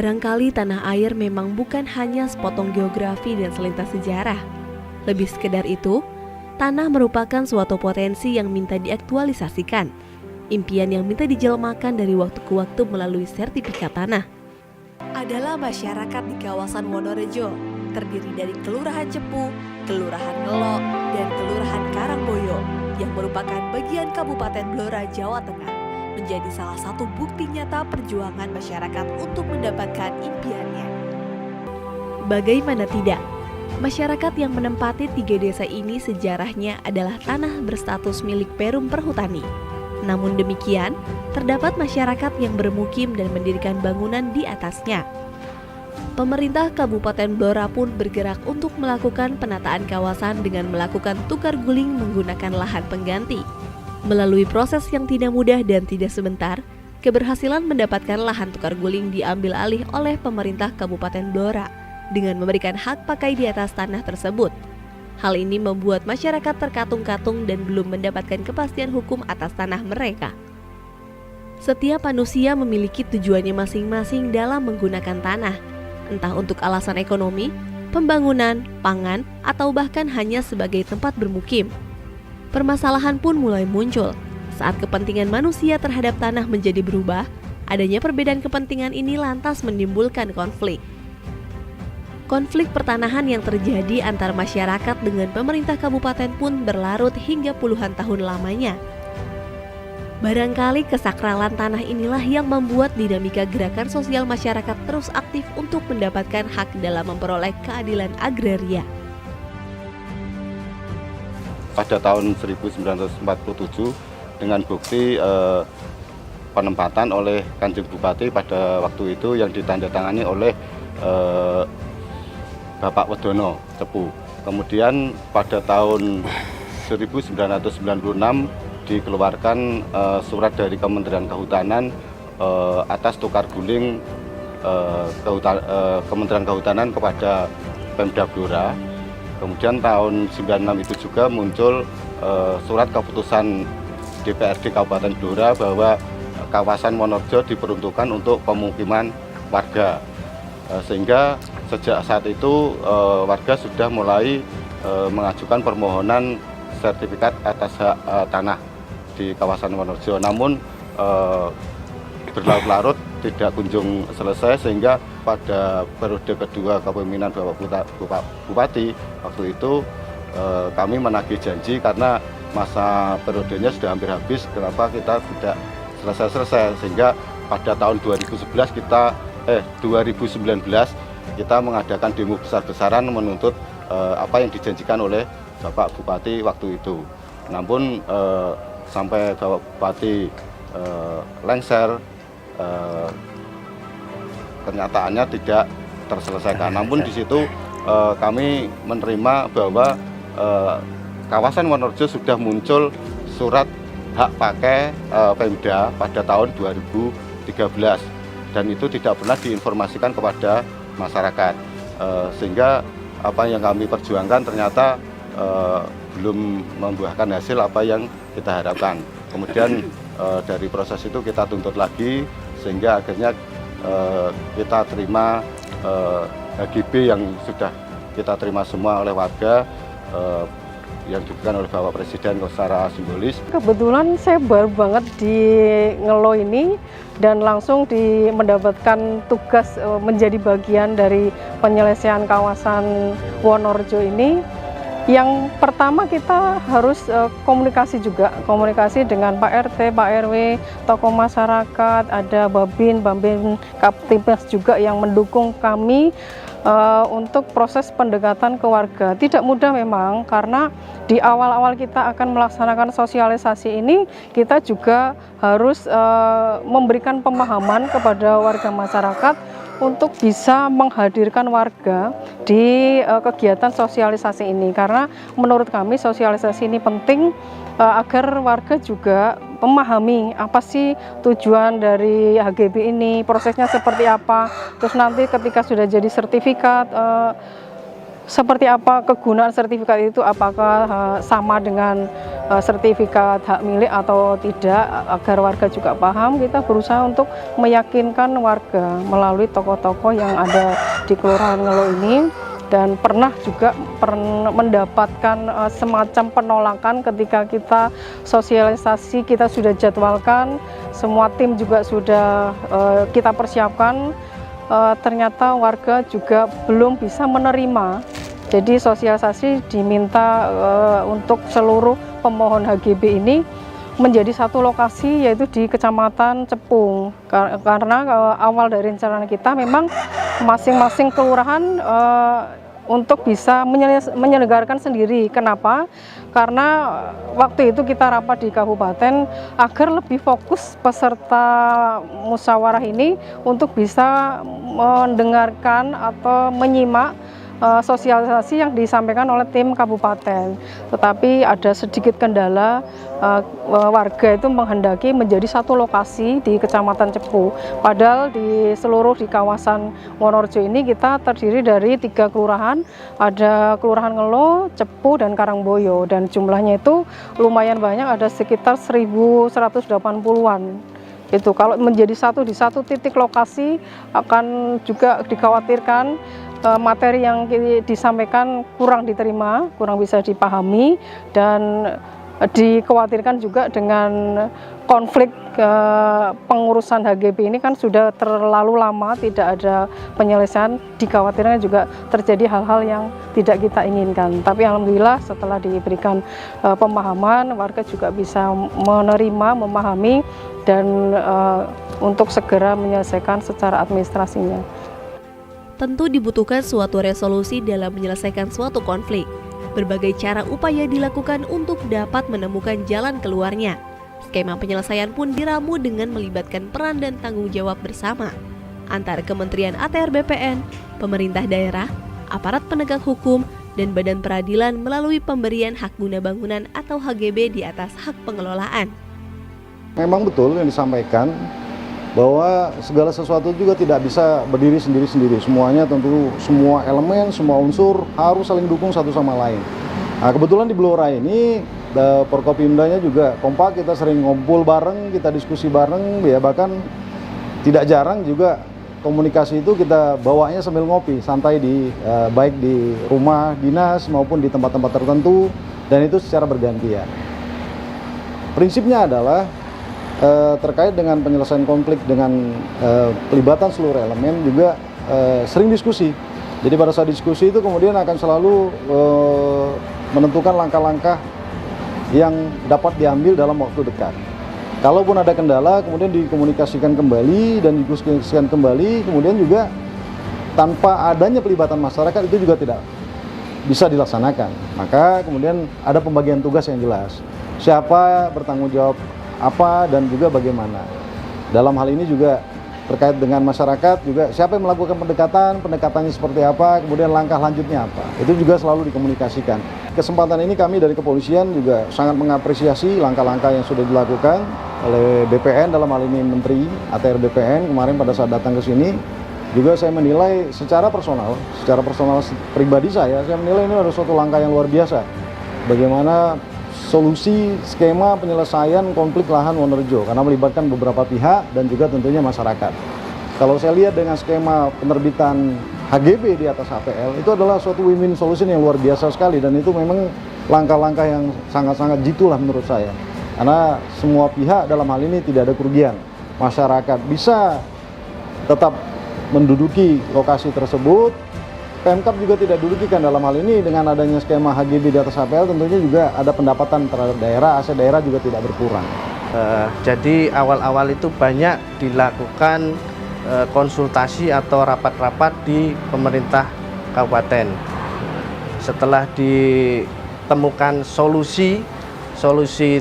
Barangkali tanah air memang bukan hanya sepotong geografi dan selintas sejarah. Lebih sekedar itu, tanah merupakan suatu potensi yang minta diaktualisasikan. Impian yang minta dijelmakan dari waktu ke waktu melalui sertifikat tanah. Adalah masyarakat di kawasan Wonorejo, terdiri dari Kelurahan Cepu, Kelurahan Ngelo, dan Kelurahan Karangboyo, yang merupakan bagian Kabupaten Blora, Jawa Tengah, menjadi salah satu bukti nyata perjuangan masyarakat untuk mendapatkan impiannya. Bagaimana tidak, masyarakat yang menempati 3 desa ini sejarahnya adalah tanah berstatus milik Perum Perhutani. Namun demikian, terdapat masyarakat yang bermukim dan mendirikan bangunan di atasnya. Pemerintah Kabupaten Blora pun bergerak untuk melakukan penataan kawasan dengan melakukan tukar guling menggunakan lahan pengganti. Melalui proses yang tidak mudah dan tidak sebentar, keberhasilan mendapatkan lahan tukar guling diambil alih oleh pemerintah Kabupaten Blora dengan memberikan hak pakai di atas tanah tersebut. Hal ini membuat masyarakat terkatung-katung dan belum mendapatkan kepastian hukum atas tanah mereka. Setiap manusia memiliki tujuannya masing-masing dalam menggunakan tanah, entah untuk alasan ekonomi, pembangunan, pangan, atau bahkan hanya sebagai tempat bermukim. Permasalahan pun mulai muncul saat kepentingan manusia terhadap tanah menjadi berubah. Adanya perbedaan kepentingan ini lantas menimbulkan konflik. Konflik pertanahan yang terjadi antar masyarakat dengan pemerintah kabupaten pun berlarut hingga puluhan tahun lamanya. Barangkali kesakralan tanah inilah yang membuat dinamika gerakan sosial masyarakat terus aktif untuk mendapatkan hak dalam memperoleh keadilan agraria. Pada tahun 1947 dengan bukti penempatan oleh Kanjeng Bupati pada waktu itu yang ditandatangani oleh Bapak Wedono Cepu. Kemudian pada tahun 1996 dikeluarkan surat dari Kementerian Kehutanan atas tukar guling Kementerian Kehutanan kepada Pemda Blora. Kemudian tahun 96 itu juga muncul surat keputusan DPRD Kabupaten Blora bahwa kawasan Wonorejo diperuntukkan untuk pemukiman warga. Sehingga sejak saat itu warga sudah mulai mengajukan permohonan sertifikat atas hak tanah di kawasan Wonorejo. Namun berlarut-larut tidak kunjung selesai, sehingga pada periode kedua kepemimpinan Bapak Bupati waktu itu kami menagih janji karena masa periodenya sudah hampir habis, kenapa kita tidak selesai-selesai, sehingga pada tahun 2019 kita mengadakan demo besar-besaran menuntut apa yang dijanjikan oleh Bapak Bupati waktu itu. Namun sampai Bapak Bupati lengser, kenyataannya tidak terselesaikan. Namun di situ kami menerima bahwa kawasan Wonorejo sudah muncul surat hak pakai Pemda pada tahun 2013. Dan itu tidak pernah diinformasikan kepada masyarakat, sehingga apa yang kami perjuangkan ternyata belum membuahkan hasil apa yang kita harapkan. Kemudian dari proses itu kita tuntut lagi, sehingga akhirnya kita terima HGB yang sudah kita terima semua oleh warga, yang diberikan oleh Bapak Presiden secara simbolis. Kebetulan saya baru banget di Ngelo ini dan langsung mendapatkan tugas menjadi bagian dari penyelesaian kawasan Wonorejo ini. Yang pertama kita harus komunikasi komunikasi dengan Pak RT, Pak RW, tokoh masyarakat, ada Babin, Kaptimas juga yang mendukung kami untuk proses pendekatan ke warga. Tidak mudah memang, karena di awal-awal kita akan melaksanakan sosialisasi ini, kita juga harus memberikan pemahaman kepada warga masyarakat untuk bisa menghadirkan warga di kegiatan sosialisasi ini, karena menurut kami sosialisasi ini penting agar warga juga memahami apa sih tujuan dari HGB ini, prosesnya seperti apa, terus nanti ketika sudah jadi sertifikat seperti apa kegunaan sertifikat itu, apakah sama dengan sertifikat hak milik atau tidak, agar warga juga paham. Kita berusaha untuk meyakinkan warga melalui tokoh-tokoh yang ada di Kelurahan Ngelo ini, dan pernah juga mendapatkan semacam penolakan ketika kita sosialisasi, kita sudah jadwalkan, semua tim juga sudah kita persiapkan, ternyata warga juga belum bisa menerima. Jadi sosialisasi diminta untuk seluruh pemohon HGB ini menjadi satu lokasi, yaitu di Kecamatan Cepung, karena awal dari rencana kita memang masing-masing kelurahan untuk bisa menyelenggarakan sendiri. Kenapa? Karena waktu itu kita rapat di kabupaten agar lebih fokus peserta musyawarah ini untuk bisa mendengarkan atau menyimak sosialisasi yang disampaikan oleh tim kabupaten. Tetapi ada sedikit kendala, warga itu menghendaki menjadi satu lokasi di Kecamatan Cepu. Padahal di kawasan Wonorejo ini kita terdiri dari 3 kelurahan, ada Kelurahan Ngelo, Cepu, dan Karangboyo, dan jumlahnya itu lumayan banyak, ada sekitar 1.180-an. Itu kalau menjadi satu di satu titik lokasi akan juga dikhawatirkan materi yang disampaikan kurang diterima, kurang bisa dipahami, dan dikhawatirkan juga dengan konflik pengurusan HGB ini kan sudah terlalu lama tidak ada penyelesaian, dikhawatirkan juga terjadi hal-hal yang tidak kita inginkan. Tapi alhamdulillah setelah diberikan pemahaman, warga juga bisa menerima, memahami, dan untuk segera menyelesaikan secara administrasinya. Tentu dibutuhkan suatu resolusi dalam menyelesaikan suatu konflik. Berbagai cara upaya dilakukan untuk dapat menemukan jalan keluarnya. Skema penyelesaian pun diramu dengan melibatkan peran dan tanggung jawab bersama antara Kementerian ATR BPN, pemerintah daerah, aparat penegak hukum, dan badan peradilan melalui pemberian hak guna bangunan atau HGB di atas hak pengelolaan. Memang betul yang disampaikan, bahwa segala sesuatu juga tidak bisa berdiri sendiri-sendiri. Semuanya tentu, semua elemen, semua unsur harus saling dukung satu sama lain. Nah, kebetulan di Blora ini, Forkopimdanya juga kompak, kita sering ngumpul bareng, kita diskusi bareng, ya bahkan tidak jarang juga komunikasi itu kita bawanya sambil ngopi, santai baik di rumah dinas maupun di tempat-tempat tertentu, dan itu secara bergantian. Prinsipnya adalah terkait dengan penyelesaian konflik dengan pelibatan seluruh elemen juga sering diskusi. Jadi pada saat diskusi itu kemudian akan selalu menentukan langkah-langkah yang dapat diambil dalam waktu dekat. Kalaupun ada kendala kemudian dikomunikasikan kembali dan didiskusikan kembali, kemudian juga tanpa adanya pelibatan masyarakat itu juga tidak bisa dilaksanakan. Maka kemudian ada pembagian tugas yang jelas. Siapa bertanggung jawab apa dan juga bagaimana. Dalam hal ini juga terkait dengan masyarakat juga siapa yang melakukan pendekatannya seperti apa, kemudian langkah lanjutnya apa. Itu juga selalu dikomunikasikan. Kesempatan ini kami dari kepolisian juga sangat mengapresiasi langkah-langkah yang sudah dilakukan oleh BPN, dalam hal ini Menteri ATR BPN kemarin pada saat datang ke sini. Juga saya menilai secara personal pribadi saya menilai ini adalah suatu langkah yang luar biasa. Bagaimana solusi skema penyelesaian konflik lahan Wonorejo, karena melibatkan beberapa pihak dan juga tentunya masyarakat. Kalau saya lihat dengan skema penerbitan HGB di atas HPL, itu adalah suatu win-win solution yang luar biasa sekali, dan itu memang langkah-langkah yang sangat-sangat jitulah menurut saya. Karena semua pihak dalam hal ini tidak ada kerugian. Masyarakat bisa tetap menduduki lokasi tersebut, Pemkab juga tidak dirugikan dalam hal ini dengan adanya skema HGB di atas HPL, tentunya juga ada pendapatan terhadap daerah, aset daerah juga tidak berkurang. Jadi awal-awal itu banyak dilakukan konsultasi atau rapat-rapat di pemerintah kabupaten. Setelah ditemukan solusi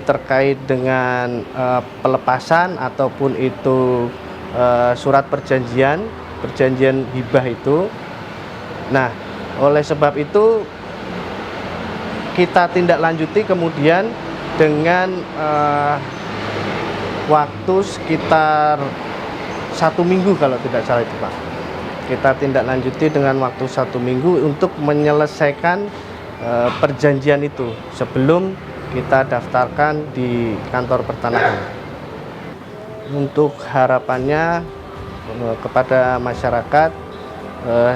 terkait dengan pelepasan ataupun itu surat perjanjian hibah itu. Nah, oleh sebab itu kita tindak lanjuti kemudian dengan waktu sekitar 1 minggu kalau tidak salah itu Pak. kita tindak lanjuti dengan waktu 1 minggu untuk menyelesaikan perjanjian itu sebelum kita daftarkan di kantor pertanahan. Untuk harapannya kepada masyarakat,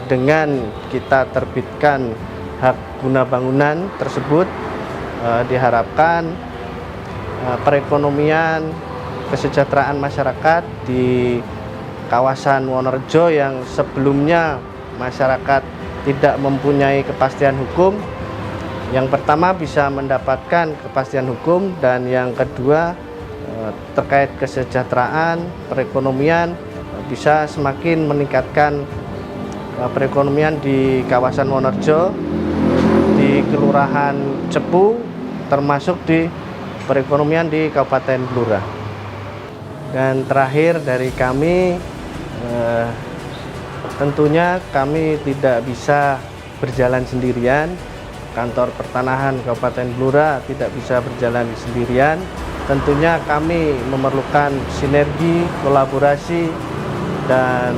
dengan kita terbitkan hak guna bangunan tersebut, diharapkan perekonomian, kesejahteraan masyarakat di kawasan Wonorejo yang sebelumnya masyarakat tidak mempunyai kepastian hukum, yang pertama bisa mendapatkan kepastian hukum, dan yang kedua terkait kesejahteraan perekonomian bisa semakin meningkatkan perekonomian di kawasan Wonorejo, di Kelurahan Cepu, termasuk di perekonomian di Kabupaten Blora. Dan terakhir dari kami, tentunya kami tidak bisa berjalan sendirian. Kantor Pertanahan Kabupaten Blora tidak bisa berjalan sendirian. Tentunya kami memerlukan sinergi, kolaborasi, dan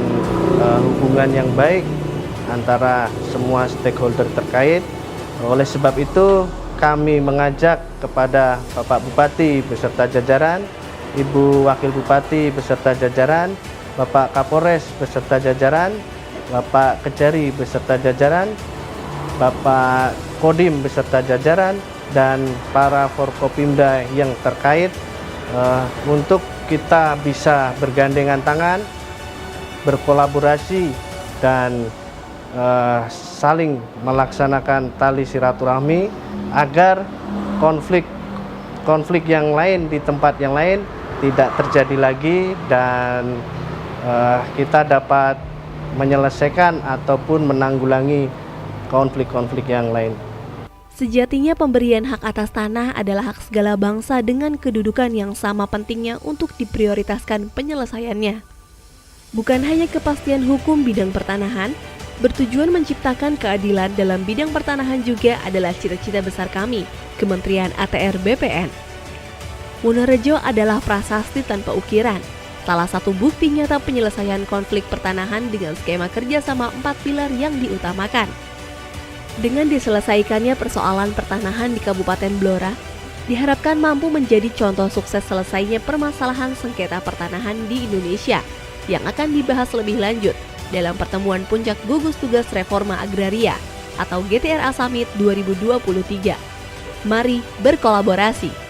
hubungan yang baik antara semua stakeholder terkait. Oleh sebab itu, kami mengajak kepada Bapak Bupati beserta jajaran, Ibu Wakil Bupati beserta jajaran, Bapak Kapolres beserta jajaran, Bapak Kejari beserta jajaran, Bapak Kodim beserta jajaran, dan para Forkopimda yang terkait untuk kita bisa bergandengan tangan, berkolaborasi, dan saling melaksanakan tali silaturahmi agar konflik yang lain di tempat yang lain tidak terjadi lagi, dan kita dapat menyelesaikan ataupun menanggulangi konflik-konflik yang lain. Sejatinya pemberian hak atas tanah adalah hak segala bangsa dengan kedudukan yang sama pentingnya untuk diprioritaskan penyelesaiannya. Bukan hanya kepastian hukum bidang pertanahan, bertujuan menciptakan keadilan dalam bidang pertanahan juga adalah cita-cita besar kami, Kementerian ATR BPN. Wonorejo adalah prasasti tanpa ukiran, salah satu bukti nyata penyelesaian konflik pertanahan dengan skema kerjasama 4 pilar yang diutamakan. Dengan diselesaikannya persoalan pertanahan di Kabupaten Blora, diharapkan mampu menjadi contoh sukses selesainya permasalahan sengketa pertanahan di Indonesia yang akan dibahas lebih lanjut dalam pertemuan puncak gugus tugas reforma agraria atau GTRA Summit 2023. Mari berkolaborasi.